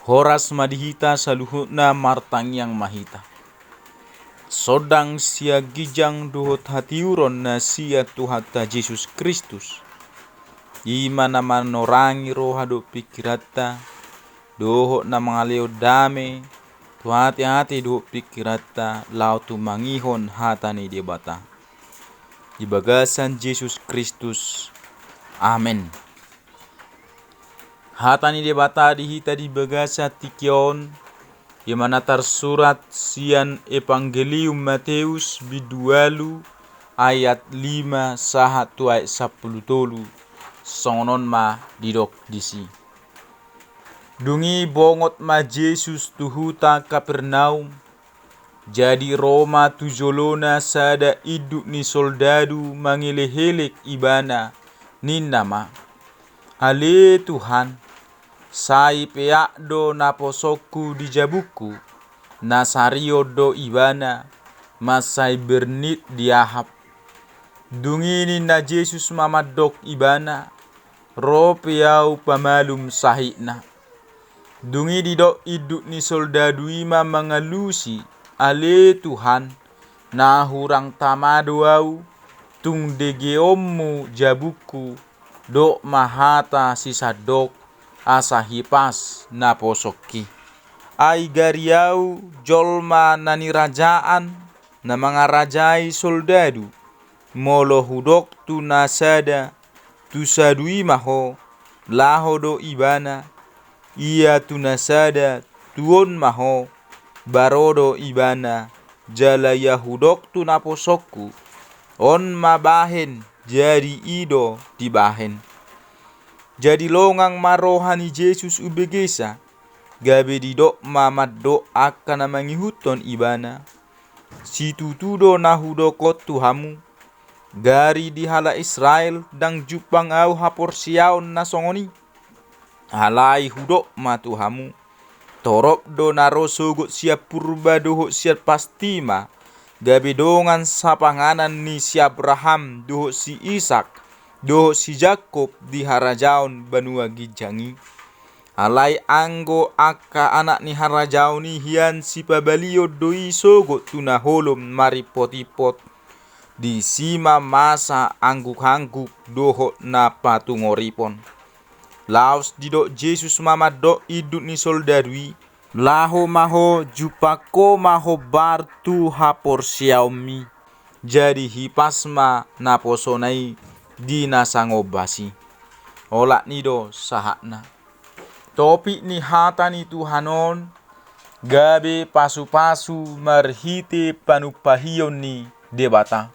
Horas madihita saluhutna martang yang mahita. Sodang sia gijang dohot hatiuron na sia Tuhata Yesus Kristus. Imana manorangi roha do pikirata, dohot na mangaleo dame, tu hati-hati do pikirata, lau tu mangihon hatani debata. Di bagasan Yesus Kristus. Amen. Hatani debata dihita di bagasa tikion, yang tersurat sian Evangelium Matius bidualu ayat 5 sahatu ayat 10 songonon ma didok disi. Dungi bongot ma Yesus tuhuta Kapernaum, jadi Roma tujolona sada iduk ni soldadu mangelehelek ibana ninama. Ale Tuhan, sai peak do naposoku di jabuku, nasario do ibana, masai bernit diahap. Dungini na Yesus mamadok ibana, ro piau pamalum sahikna. Dungi didok iduk ni soldadu ima mangalusi, ale Tuhan, na hurang tamado au, tung degeommu jabuku, dok mahata sisadok, asa hipas na posoki. Ai gariau jolma nani rajaan na mga rajai soldadu, molo hudok tu nasada, tu sadui maho, laho do ibana, ia tu nasada, tuon maho, barodo ibana, jala yahudok tu naposokku, on mabahen, jadi ido dibahen. Jadi longang marohani Yesus ubegesa, gabe didok mamaddo akan mangihuton ibana. Situtudo nahudokot Tuhamu, gari dihala Israel dang jupang au hapor siaon nasongoni. Halai hudok ma Tuhamu, torop do narosogot siap purba dohok siap pastima, gabe dongan sapanganan ni si Abraham dohok si Ishak, dohok si Jakob di harajaon banua gijangi. Alai anggo akka anak ni harajaon ni hian si pabalio doi sogot tuna holom mari potipot, di sima masa angguk-angguk dohok na patungoripon. Laos didok Yesus mamadok iduk ni soldadui, laho maho jupako maho bartu hapor siaomi, jadi hipasma naposonai di nasangobasi. Olak nido sahakna. Topik ni hatani Tuhanon, gabe pasu-pasu marhite panupahion ni debata.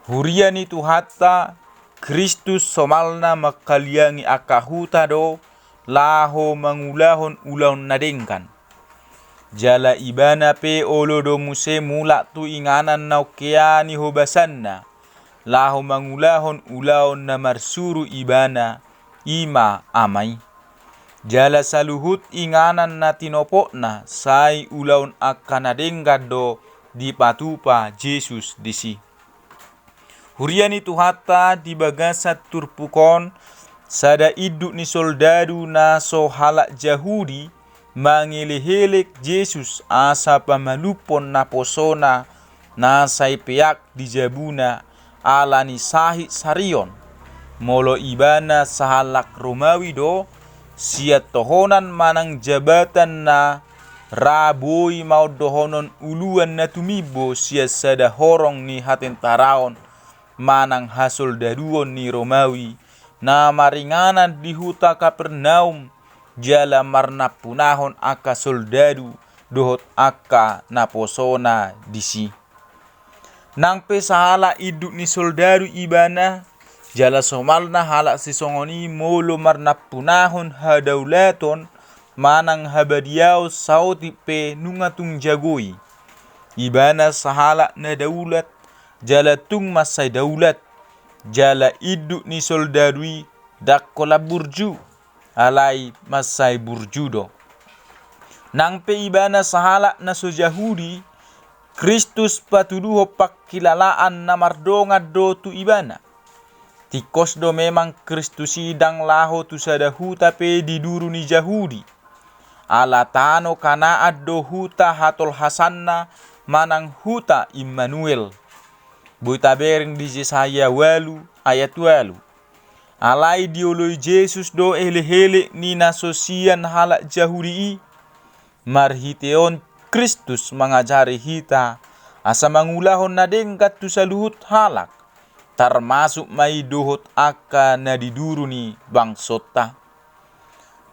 Huria ni Tuhata Kristus somalna makaliangi akahuta do, laho mangulahon ulahon nadengkan. Jala ibana pe olo do muse mulak tu inganan naukeani hobasanna, laho mangulahon ulahon na marsuru ibana ima amai. Jala saluhut inganan na tinopokna, sai ulahon akan nadengkan do di patupa Yesus disi. Huriani Tuhata di bagasat turpukon, sada iduk ni soldadu na so halak Jahudi, mangelehelek Yesus asa pamalupon na posona, na say peak di jabuna, ala ni sahit sarion. Molo ibana sahalak Romawi do, siat tohonan manang jabatan na raboi mau dohonon uluan na tumibo siat sada horong ni hatentaraon, manang hasul daruon ni Romawi, na maringanan di huta Kapernaum, jala marna punahon aka soldadu, dohot aka naposona disi. Nang pesahala iduk ni soldadu ibana, jala somalna halak sisongoni molo marna punahon hadaulaton, manang habadiao sautipe nungatung jagoi. Ibana sahalak na daulat, jala tung masai daulat, jala iduk ni soldadui dakkola burju, alai masai burjudo. Nang pe ibana sahalak na so Yahudi, Kristus patuduho pakilalaan na mardonga do tu ibana. Tikos do memang Kristus idang laho tu sadahu tapi diduru ni Yahudi. alatano kana addo huta hatol hasanna manang huta Immanuel. Buta bering di Yesaya 8 ayat 8. Alai dioloi Jesus do hele-hele ni nasosian halak Jahudi marhiteon Kristus mengajari hita asa mangulahon na dengkat tu saluhut halak termasuk mai dohot aka na diduru ni bangsota.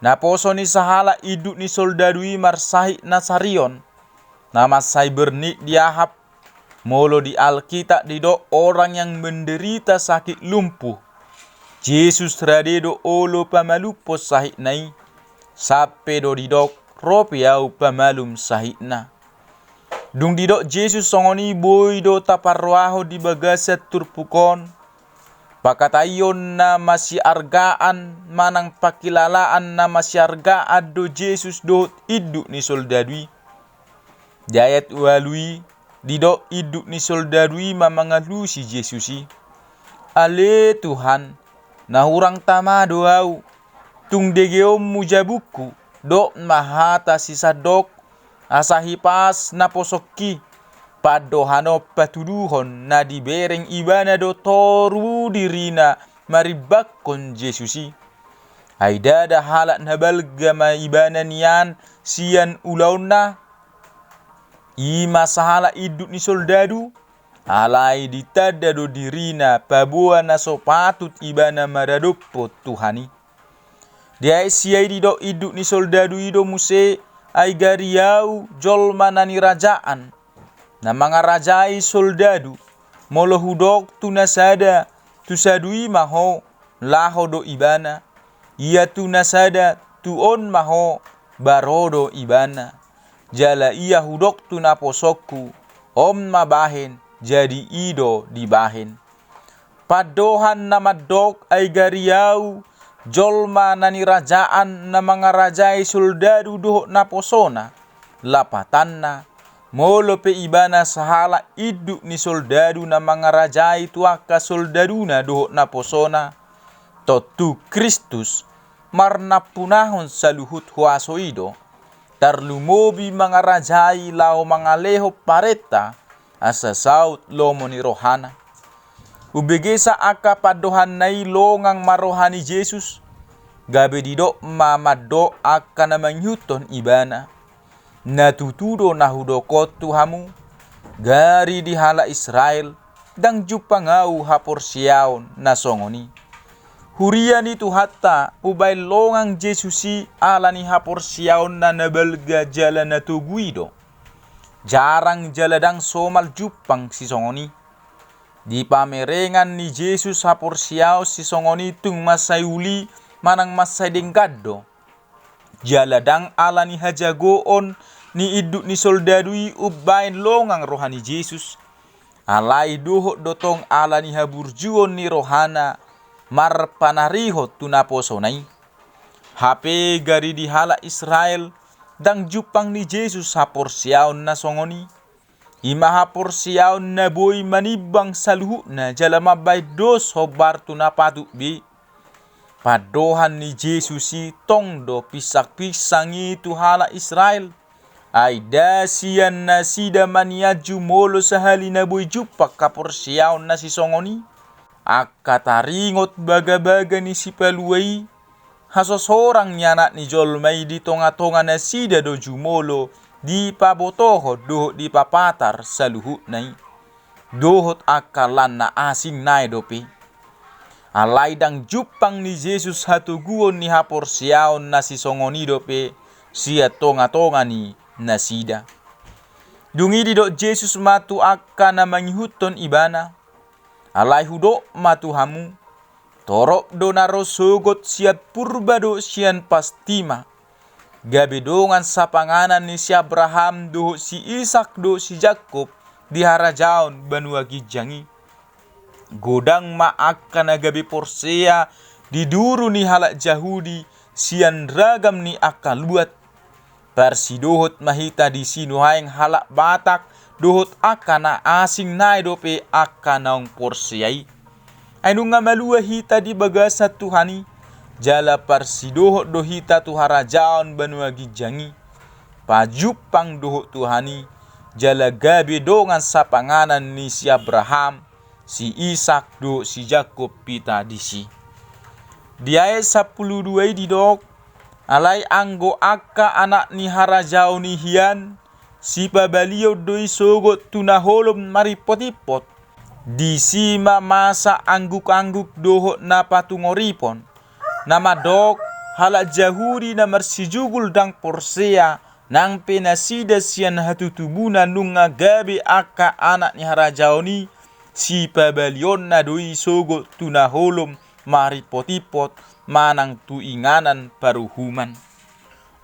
Na poso ni sahala iduk ni soldadui marsahi Nasarion nama sai bernik diahap molo di Alkitab dido orang yang menderita sakit lumpuh Jesus radedo olo pamalupos sahit nai sape do didok ropi au pamalum sahitna. Dung didok Jesus songoni boy do taparwaho di bagasa turpukon pakatayon na masih argaan manang pakilalaan na masih argaan do Jesus do iduk ni soldadui. Jayat walui didok iduk ni soldadui mamangalusi Jesusi. Ale Tuhan na hurang tama doau tung degeom mujabuku dok mahata sisa dok asahipas na posokki padohano patuduhon na dibereng ibana do toru dirina maribakon Jesusi. Aidada halak na balgama ibana nian sian ulauna ima sahala iduk ni soldadu alai ditada do dirina pabua na sopatut ibana maradopo Tuhani. Dia siai didok iduk ni soldadu ido muse ay gariau jolma nani rajaan na mga rajai soldadu molo hudok tu nasada tu sadui maho laho do ibana ia tu nasada tu on maho barodo ibana jala ia hudok tu naposokku om mabahen jadi ido dibahen. Padohan nama dok ay gariau jolma nani rajaan na mga rajai soldadu doho naposona lapatanna molo pe ibana sahala iduk ni soldadu na mga rajai tuaka soldaduna doho naposona totu Kristus marnapunahon saluhut huaso ido tarlumobi mga rajai lao mga leho pareta asa saut lomo ni rohana. Ubegesa aka padohan nai longang marohani Jesus gabe didok mamado aka na mangyuton ibana natutudo na hudokot Tuhamu gari di hala Israel dang jupangau haporsiaon na songoni huria ni tuhatta ubay longang Jesusi ala ni haporsiaon na nabalga jala na tuguido jarang jaladang somal jupang si songoni di pamerengan ni Jesus haporsiao si songoni tung masay uli manang masay dengkado jaladang ala ni hajagoon ni iduk ni soldadui ubain longang rohani Jesus alai dohot dotong ala ni haburjuon ni rohana marpanarihot tunaposonai hape gari di hala Israel dang jupang ni Jesus haporsiaon na songoni ima haporsiaon na boy manibang saluhu na jalamabay dos hobar tunapatu bi padohan ni Jesus si tongdo pisak-pisang itu hala Israel ay dasian na sida maniaju molo sa halina boy jupak kaporsiaon na si songoni akataringot baga-baga ni si paluai hasosorang nyanak ni jolmay di tonga-tonga na sida do jumolo di pabotoho dohot di papatar sa luhut nai dohot akalan na asing nai dopi alay dang jupang ni Jesus hatuguon ni haporsiaon na si songoni dope siya tonga-tonga ni nasida dungi di do Jesus matu akka na manghuton ibana alay hudo matu hamu torok do naro sogot siat purba do sian pastima gabe dongan sa panganan ni si Abraham do si Ishak do si Jacob di harajaon banua gijangi godang maaka na gabe porsea diduru ni halak Jahudi sian ragam ni akal buat persidohot mahita di sinuhaing halak Batak dohot akana asing nai dope akanaong porseai. Anu nga malua hita di bagasa Tuhani jala parsidoho dohita tu harajaon banua gijangi, pajupang doho Tuhani, jala gabe dongan sapanganan ni si Abraham, si Ishak do si Jakob pita disi. Di ayat 12 di dok, alai anggo akka anak ni harajao ni hian, si pabalio doi sogot tunaholom maripot-ipot, di sima masa angguk-angguk doho na patungoripon, nama dok halak jahuri na marsijugul dang porsea, nang penasida sian hatutubuna nunga gabe akka anak ni harajao ni, si pabalion na doi sogot tunaholom maripot-ipot, manang tuinganan paruhuman.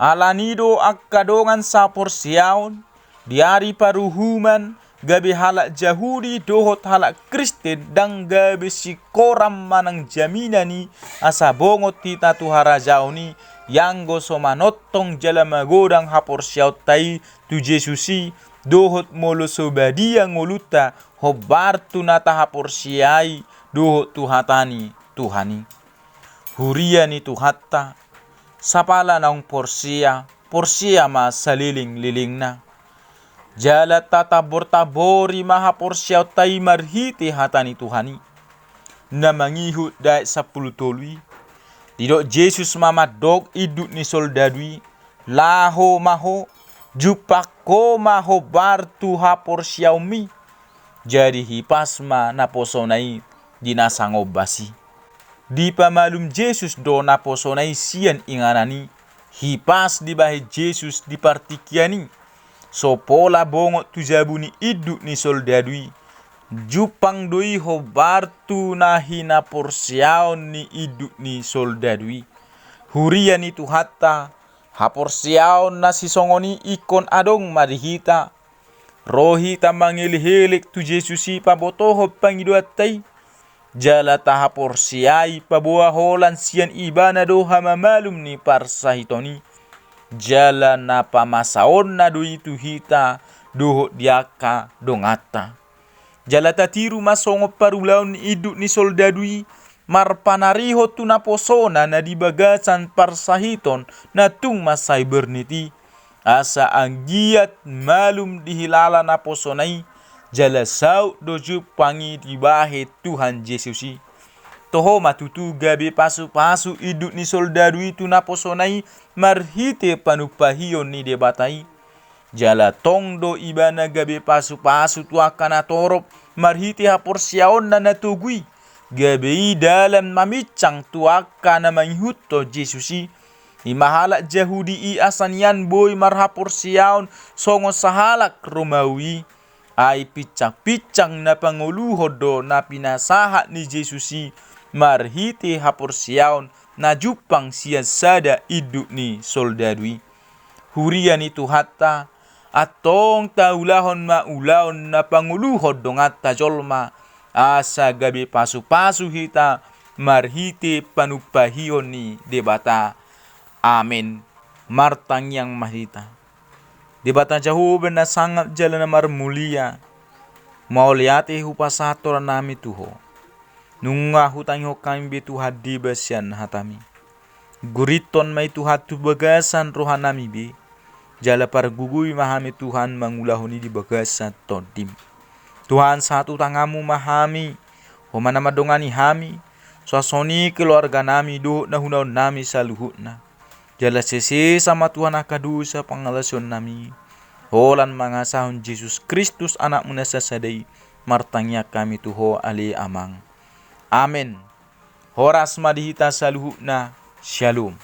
Alanido akka dongan sa porsiaon, diari paruhuman, gabe halak Jahudi dohot halak Kristen, dang gabe si koram manang jaminani asa bongot tita tu harajao ni, yang goso manotong jala magodang haporsiaw tai tu Jesusi, dohot molo sobadia ngoluta, hobar tu nata haporsiai, dohot tu hatani Tuhani. Huria ni tuhatta, sapala naung porsia ma saliling-liling na. Jala tatabor-tabori maha porsia tai marhiti hatani Tuhani. Na mangihut dait 10 tolui. Didok Jesus mamadog idut ni soldadui. Laho maho, jupako maho bar tuha porsia umi. Jadi hipasma naposonai dinasangobasi. Di pamalum Jesus do naposonai sian inganani, hipas di bahe Jesus di partikiani, so pola bongot tu jabuni iduk ni soldadui, jupang doi hobartu nahina porsiaon ni iduk ni soldadui. Huria ni tu hatta, haporsiaon na sisongoni ikon adong marihita, rohita mangilihilik tu Jesusi pabotoho pangiduatai, jala taha porsiai pabuah holan sian ibana do hamamalum ni parsahitoni, jala napa masaon na do itu hita doho diaka dongata, jala tatiru masongo parulaun iduk ni soldadui, marpanariho tu naposona na dibagasan parsahiton na tung masai berniti, asa anggiat malum dihilala naposonai, jala sau doju pangi dibahe Tuhan Yesusi. Toho matutu gabe pasu-pasu iduk ni soldadu itu naposonai, marhite panupahion ni debatai. Jala tong do ibana gabe pasu-pasu tu akana torop, marhite haporsiaon na natugui. Gabe dalam mamicang tu akana manghuto Yesusi. Imahalak Jahudi i asanian boy marhaporsiaon songo sahalak Romawi. Ay picang-picang na panguluhod do na pinasahat ni Jesusi, marhiti haporsiaon na jupang siya sada iduk ni soldadui. Huria ni tuhatta, atong taulahon maulaon na panguluhod dong at tajolma, asa gabi pasu-pasu hita, marhiti panupahion ni debata. Amin. Martang yang mahita. Debata jauh benda sangat jalan amar mulia. Mauliate hupasator nami tuho. Nunga hutang ho kami betu hadi basian hatami. Guriton mai tuhat tu bagasan rohanami be. Jala par gugui mahami Tuhan mangulahuni di bagasan todim. Tuhan satu tangamu mahami. Homana madongani hami. Suasoni keluarga nami do nahunaun nami saluhutna. Jala sese sama Tuhan akadusa pangalason nami. Holan mangasahun Yesus Kristus anak munasa sadai. Martangnya kami tuho ali amang. Amin. Horas madihita saluhutna. Shalom.